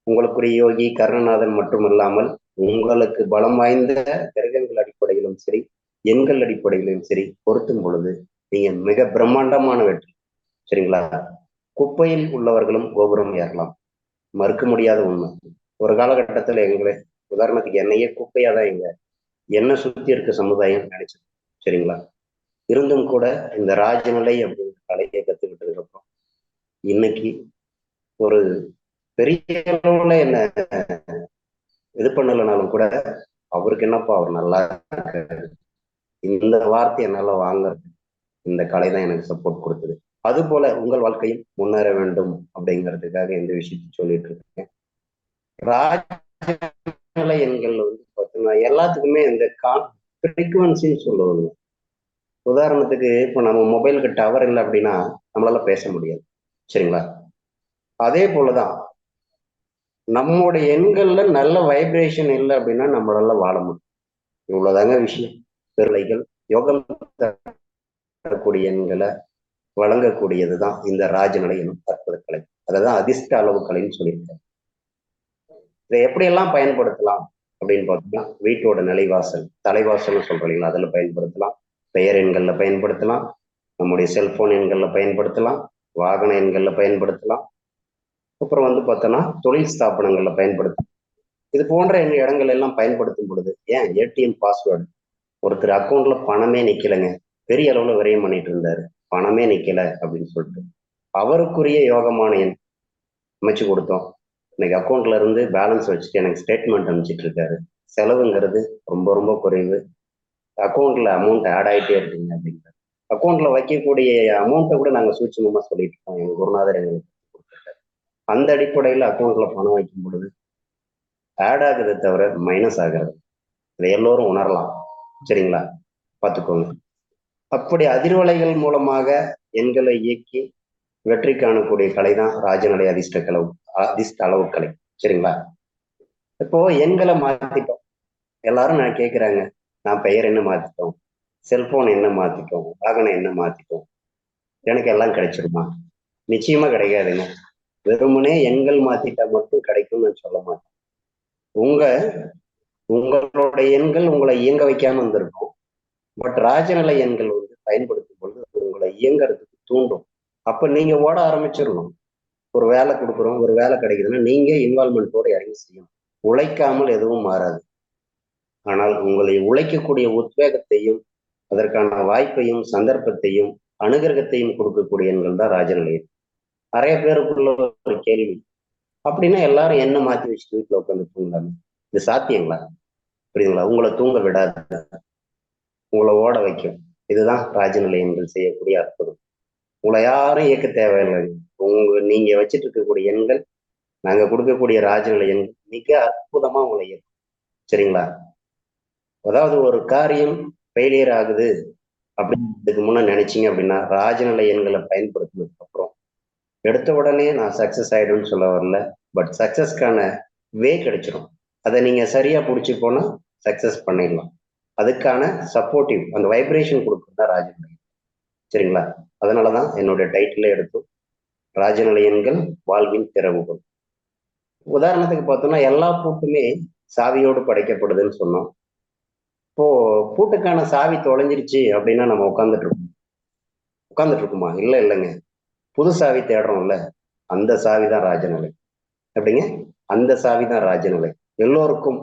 உங்களுக்குரிய யோகி கருணநாதன் மட்டும் இல்லாமல் உங்களுக்கு பலம் வாய்ந்த கிரகங்கள் அடிப்படையிலும் சரி எண்கள் அடிப்படையிலும் சரி பொருத்தும் பொழுது நீங்க மிக பிரம்மாண்டமான வெற்றி. சரிங்களா? குப்பையில் உள்ளவர்களும் கோபுரம் ஏறலாம், மறுக்க முடியாத உண்மை. ஒரு காலகட்டத்துல எங்களை உதாரணத்துக்கு என்னையே குப்பையா தான் எங்க என்ன சுத்தி இருக்க சமுதாயம் நினைச்சது. சரிங்களா? இருந்தும் கூட இந்த ராஜநிலை அப்படிங்கிற கலையை கத்துக்கிட்டதுக்கு அப்புறம் இன்னைக்கு ஒரு பெரிய அளவுல என்ன இது பண்ணலைனாலும் கூட அவருக்கு என்னப்பா அவர் நல்லா இருக்காரு, இந்த வார்த்தை என்னால வாங்குறது இந்த கலை தான் எனக்கு சப்போர்ட் கொடுத்தது. அது போல உங்கள் வாழ்க்கையும் முன்னேற வேண்டும் அப்படிங்கிறதுக்காக இந்த விஷயத்தை சொல்லிட்டு இருக்கேன். ராஜநிலை எண்கள் வந்து பார்த்தீங்கன்னா எல்லாத்துக்குமே இந்த ஃப்ரீக்குவன்சின்னு சொல்லுவாங்க. உதாரணத்துக்கு இப்போ நம்ம மொபைலுக்கு டவர் இல்லை அப்படின்னா நம்மளால பேச முடியாது. சரிங்களா? அதே போலதான் நம்மளுடைய எண்கள்ல நல்ல வைப்ரேஷன் இல்லை அப்படின்னா நம்மளால வாழ முடியும். இவ்வளவுதாங்க விஷயம். பிறலைகள் யோகம் தரக்கூடிய எண்களை வழங்கக்கூடியதுதான் இந்த ராஜநிலை எனும் அற்புத கலை. அதான் அதிர்ஷ்ட அளவு கலைன்னு சொல்லியிருக்காங்க. இதை எப்படியெல்லாம் பயன்படுத்தலாம் அப்படின்னு பார்த்தோம்னா, வீட்டோட நிலைவாசல் தலைவாசல்னு சொல்றோம் இல்லைங்களா, அதுல பயன்படுத்தலாம். பெயர் எண்கள்ல பயன்படுத்தலாம். நம்முடைய செல்போன் எண்கள்ல பயன்படுத்தலாம். வாகன எண்கள்ல பயன்படுத்தலாம். அப்புறம் வந்து பார்த்தோன்னா தொழில் ஸ்தாபனங்கள்ல பயன்படுத்தலாம். இது போன்ற இடங்கள் எல்லாம் பயன்படுத்தும் பொழுது ஏன் ஏடிஎம் பாஸ்வேர்டு ஒருத்தர் அக்கௌண்ட்ல பணமே நிக்கலைங்க, பெரிய அளவுல விரயம் பண்ணிட்டு இருந்தாரு, பணமே நிக்கல அப்படின்னு சொல்லிட்டு அவருக்குரிய யோகமான எண் அமைச்சு கொடுத்தோம். இன்னைக்கு அக்கௌண்ட்ல இருந்து பேலன்ஸ் வச்சுட்டு எனக்கு ஸ்டேட்மெண்ட் அனுப்பிச்சிட்டு இருக்காரு. செலவுங்கிறது ரொம்ப ரொம்ப குறைவு. அக்கௌண்ட்ல அமௌண்ட் ஆட் ஆகிட்டே இருக்குங்க அப்படிங்கிறார். அக்கௌண்ட்ல வைக்கக்கூடிய அமௌண்ட்டை கூட நாங்கள் சூட்சமமா சொல்லிட்டு இருக்கோம். எங்க குருநாதர் எங்களுக்கு கொடுத்துருக்காரு. அந்த அடிப்படையில் அக்கௌண்ட்ல பணம் வைக்கும் பொழுது ஆட் ஆகுதை தவிர மைனஸ் ஆகிறது. இதை எல்லோரும் உணரலாம். சரிங்களா? பார்த்துக்கோங்க. அப்படி அதிர்வலைகள் மூலமாக எண்களை இயக்கி வெற்றி காணக்கூடிய கலை தான் ராஜநிலை அதிர்ஷ்ட அளவு கலை. சரிங்களா? இப்போ எண்களை மாத்திட்டோம். எல்லாரும் நான் கேட்கிறாங்க, நான் பெயர் என்ன மாத்திட்டோம், செல்போன் என்ன மாத்திட்டோம், வாகனம் என்ன மாத்திட்டோம், எனக்கு எல்லாம் கிடைச்சிருமா? நிச்சயமா கிடைக்காதுங்க. வெறுமனே எண்கள் மாத்திட்டா மட்டும் கிடைக்கும்னு சொல்ல மாட்டேன். உங்களோட எண்கள் உங்களை இயங்க வைக்காம இருந்திருக்கும். பட் ராஜநிலை எண்கள் வந்து பயன்படுத்தும் பொழுது உங்களை இயங்குறதுக்கு தூண்டும். அப்ப நீங்க ஓட ஆரம்பிச்சிடணும். ஒரு வேலை கொடுக்குறோம், ஒரு வேலை கிடைக்குதுன்னா நீங்க இன்வால்மெண்ட்டோட இறங்கி செய்யணும். உழைக்காமல் எதுவும் மாறாது. ஆனால் உங்களை உழைக்கக்கூடிய உத்வேகத்தையும் அதற்கான வாய்ப்பையும் சந்தர்ப்பத்தையும் அனுகிரகத்தையும் கொடுக்கக்கூடிய எண்கள் தான் ராஜநிலை. நிறைய பேருக்குள்ள ஒரு கேள்வி, அப்படின்னா எல்லாரும் என்ன மாத்தி வச்சுட்டு வீட்டுல உட்காந்து தூங்கலாமே, இது சாத்தியங்களா? புரியுதுங்களா? உங்களை தூங்க விடாது, உங்களை ஓட வைக்கும். இதுதான் ராஜநிலை எண்கள் செய்யக்கூடிய அற்புதம். உங்களை யாரும் இயக்க தேவையில்லை. நீங்க வச்சுட்டு இருக்கக்கூடிய எண்கள், நாங்க கொடுக்கக்கூடிய ராஜநிலை எண்கள் மிக அற்புதமா உங்களை இயக்கும். சரிங்களா? அதாவது ஒரு காரியம் ஃபெயிலியர் ஆகுது அப்படின்றதுக்கு முன்ன நினைச்சீங்க அப்படின்னா ராஜநிலை எண்களை பயன்படுத்தினதுக்கு அப்புறம் எடுத்த உடனே நான் சக்சஸ் ஆயிடும்னு சொல்ல வரல. பட் சக்சஸ்க்கான வே கிடைச்சிடும். அதை நீங்க சரியா பிடிச்சி போனா சக்சஸ் பண்ணிடலாம். அதுக்கான சப்போர்ட்டிவ் அந்த வைப்ரேஷன் கொடுக்குறது தான் ராஜநிலை. சரிங்களா? அதனாலதான் என்னுடைய டைட்டிலே எடுத்தோம், ராஜநிலை எண்கள் வாழ்வின் திறவுகள். உதாரணத்துக்கு பார்த்தோம்னா எல்லா பூட்டுமே சாவியோடு படைக்கப்படுதுன்னு சொன்னோம். இப்போ பூட்டுக்கான சாவி தொலைஞ்சிருச்சு அப்படின்னா நம்ம உட்கார்ந்துட்டு இருக்குமா? இல்லைங்க. புது சாவி தேடுறோம்ல, அந்த சாவி தான் ராஜநிலை. அப்படிங்க, அந்த சாவி தான் ராஜநிலை. எல்லோருக்கும்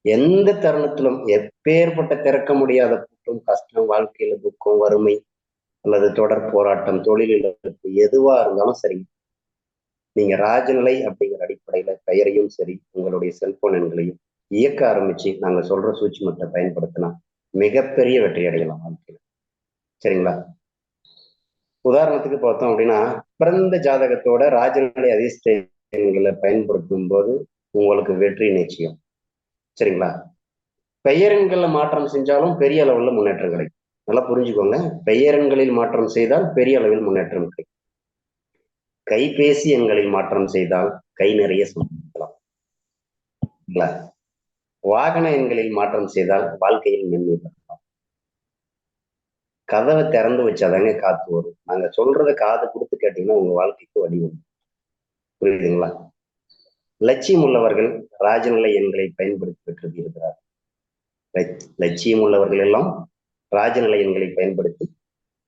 எந்த தருணத்திலும் எப்பேற்பட்ட திறக்க முடியாத பூட்டும், கஷ்டம், வாழ்க்கையில துக்கம், வறுமை அல்லது தொடர் போராட்டம், தொழிலில் எதுவா இருந்தாலும் சரி, நீங்க ராஜநிலை அப்படிங்கிற அடிப்படையில பெயரையும் சரி உங்களுடைய செல்போன் எண்களையும் இயக்க ஆரம்பிச்சு நாங்க சொல்ற சூட்சுமத்தை பயன்படுத்தினா மிகப்பெரிய வெற்றி அடையலாம் வாழ்க்கையில. சரிங்களா? உதாரணத்துக்கு பார்த்தோம் அப்படின்னா, பிறந்த ஜாதகத்தோட ராஜநிலை அதிர்ஷ்ட எண்களை பயன்படுத்தும் போது உங்களுக்கு வெற்றி நிச்சயம். சரிங்களா? பெயரெண்கள்ல மாற்றம் செஞ்சாலும் பெரிய அளவுல முன்னேற்றம் கிடைக்கும். நல்லா புரிஞ்சுக்கோங்க. பெயரெண்களில் மாற்றம் செய்தால் பெரிய அளவில் முன்னேற்றம் கிடைக்கும். கைபேசி எண்களில் மாற்றம் செய்தால் கை நிறைய சம்பாதிக்கலாம். வாகன எண்களில் மாற்றம் செய்தால் வாழ்க்கையில் நன்மை பெறலாம். கதவை திறந்து வச்சாதாங்க காத்து வரும். நாங்க சொல்றத காது கொடுத்து கேட்டீங்கன்னா உங்க வாழ்க்கைக்கு வழி வரும். புரியுதுங்களா? லட்சியம் உள்ளவர்கள் ராஜநிலை எண்களை பயன்படுத்தி பெற்று இருக்கிறார். லட்சியம் உள்ளவர்கள் எல்லாம் ராஜநிலை எண்களை பயன்படுத்தி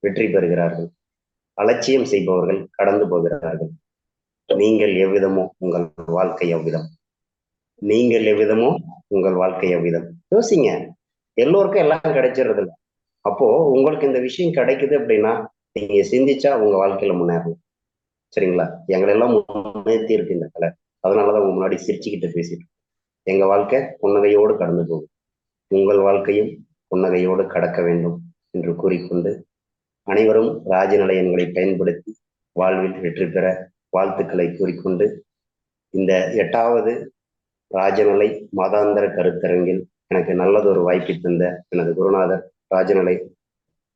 வெற்றி பெறுகிறார்கள். அலட்சியம் செய்பவர்கள் கடந்து போகிறார்கள். நீங்கள் எவ்விதமோ உங்கள் வாழ்க்கை எவ்விதம். நீங்கள் எவ்விதமோ உங்கள் வாழ்க்கை எவ்விதம். யோசிங்க. எல்லோருக்கும் எல்லாம் கிடைச்சிடுறது இல்லை. அப்போ உங்களுக்கு இந்த விஷயம் கிடைக்குது அப்படின்னா நீங்க சிந்திச்சா உங்க வாழ்க்கையில முன்னேறலாம். சரிங்களா? எங்களெல்லாம் முன்னேற்றி இருக்கு இந்த கலை. அதனாலதான் உங்க முன்னாடி சிரிச்சுக்கிட்டு பேசிட்டு எங்க வாழ்க்கை புன்னகையோடு கடந்து போகும். உங்கள் வாழ்க்கையும் புன்னகையோடு கடக்க வேண்டும் என்று கூறிக்கொண்டு அனைவரும் ராஜநிலையங்களை பயன்படுத்தி வாழ்வில் வெற்றி பெற வாழ்த்துக்களை கூறிக்கொண்டு இந்த 8வது ராஜநிலை மாதாந்திர கருத்தரங்கில் எனக்கு நல்லதொரு வாய்ப்பை தந்த எனது குருநாதர் ராஜநிலை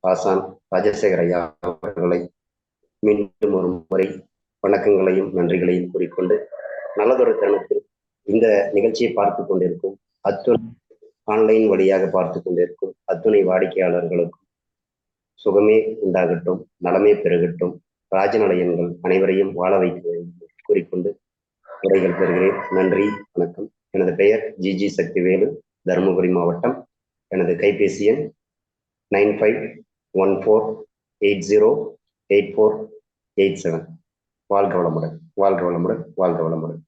ஆசான் ராஜசேகர ஐயா அவர்களை மீண்டும் ஒரு முறை வணக்கங்களையும் நன்றிகளையும் கூறிக்கொண்டு நல்லதொரு தருணத்தில் இந்த நிகழ்ச்சியை பார்த்து கொண்டிருக்கும் அத்துணை ஆன்லைன் வழியாக பார்த்து கொண்டிருக்கும் அத்துணை வாடிக்கையாளர்களுக்கும் சுகமே உண்டாகட்டும், நலமே பெருகட்டும், ராஜநிலையங்கள் அனைவரையும் வாழ வைக்க வேண்டும் கூறிக்கொண்டு உரைகள் பெறுகிறேன். நன்றி, வணக்கம். எனது பெயர் ஜிஜி சக்திவேலு, தருமபுரி மாவட்டம். எனது கைபேசி எண் 9514808487. வாழ்க வளமுடன், வாழ்க வளமுடன், வாழ்க வளமுடன்.